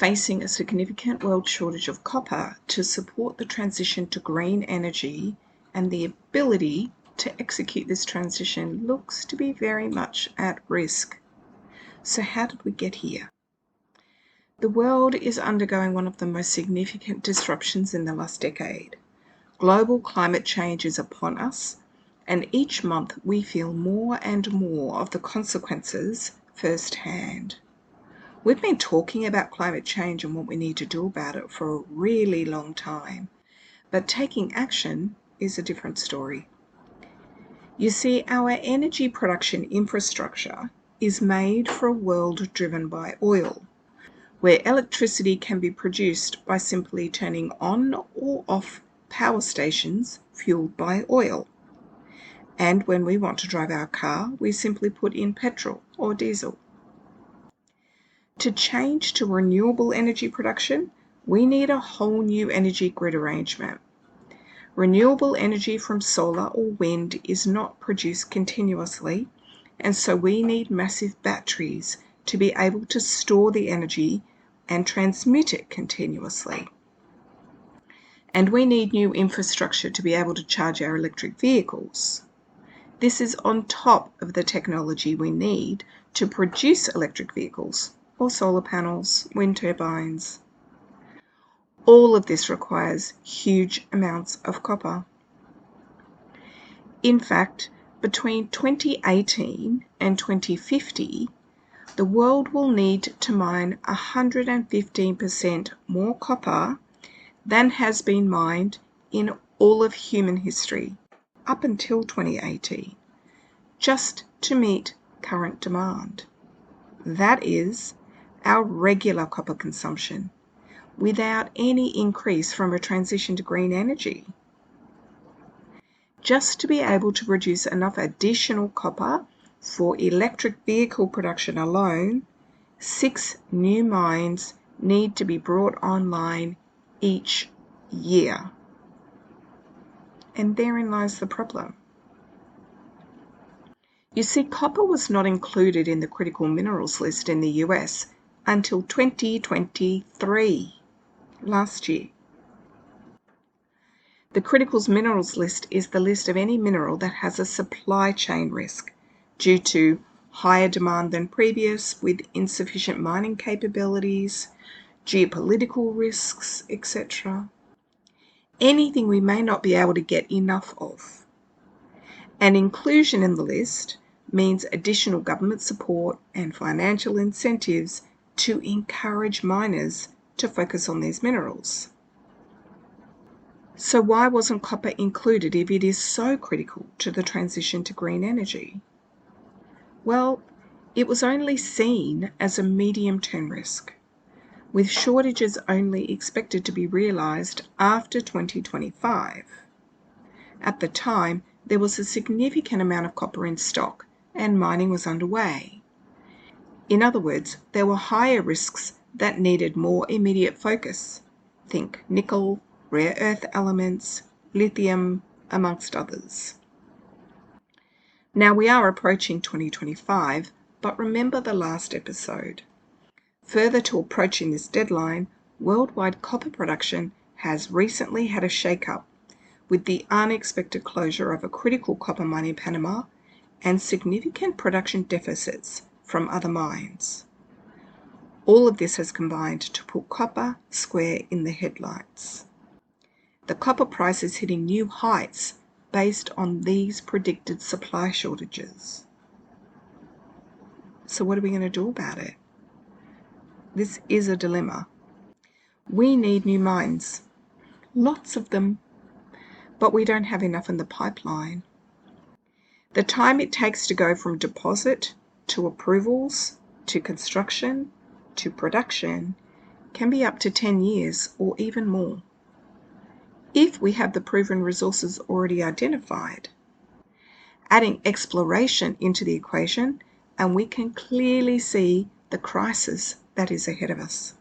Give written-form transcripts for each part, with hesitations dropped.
facing a significant world shortage of copper to support the transition to green energy, and the ability to execute this transition looks to be very much at risk. So how did we get here? The world is undergoing one of the most significant disruptions in the last decade. Global climate change is upon us, and each month we feel more and more of the consequences firsthand. We've been talking about climate change and what we need to do about it for a really long time, but taking action is a different story. You see, our energy production infrastructure is made for a world driven by oil, where electricity can be produced by simply turning on or off power stations fueled by oil. And when we want to drive our car, we simply put in petrol or diesel. To change to renewable energy production, we need a whole new energy grid arrangement. Renewable energy from solar or wind is not produced continuously, and so we need massive batteries to be able to store the energy and transmit it continuously. And we need new infrastructure to be able to charge our electric vehicles. This is on top of the technology we need to produce electric vehicles, or solar panels, wind turbines. All of this requires huge amounts of copper. In fact, between 2018 and 2050, the world will need to mine 115% more copper than has been mined in all of human history up until 2018, just to meet current demand. That is our regular copper consumption, without any increase from a transition to green energy. Just to be able to produce enough additional copper for electric vehicle production alone, 6 new mines need to be brought online each year. And therein lies the problem. You see, copper was not included in the critical minerals list in the US until 2023, last year. The critical minerals list is the list of any mineral that has a supply chain risk due to higher demand than previous, with insufficient mining capabilities, geopolitical risks, etc. Anything we may not be able to get enough of. And inclusion in the list means additional government support and financial incentives to encourage miners to focus on these minerals. So why wasn't copper included if it is so critical to the transition to green energy? Well, it was only seen as a medium-term risk, with shortages only expected to be realised after 2025. At the time, there was a significant amount of copper in stock and mining was underway. In other words, there were higher risks that needed more immediate focus. Think nickel, rare earth elements, lithium, amongst others. Now we are approaching 2025, but remember the last episode. Further to approaching this deadline, worldwide copper production has recently had a shake-up with the unexpected closure of a critical copper mine in Panama and significant production deficits from other mines. All of this has combined to put copper square in the headlights. The copper price is hitting new heights based on these predicted supply shortages. So what are we going to do about it? This is a dilemma. We need new mines, lots of them, but we don't have enough in the pipeline. The time it takes to go from deposit to approvals to construction to production can be up to 10 years or even more, if we have the proven resources already identified. Adding exploration into the equation, and we can clearly see the crisis that is ahead of us.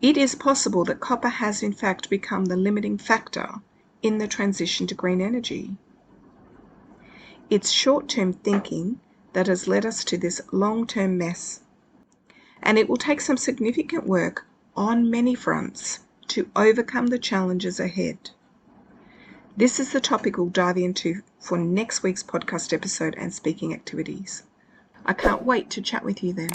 It is possible that copper has in fact become the limiting factor in the transition to green energy. It's short-term thinking that has led us to this long-term mess. and it will take some significant work on many fronts to overcome the challenges ahead. This is the topic we'll dive into for next week's podcast episode and speaking activities. I can't wait to chat with you then.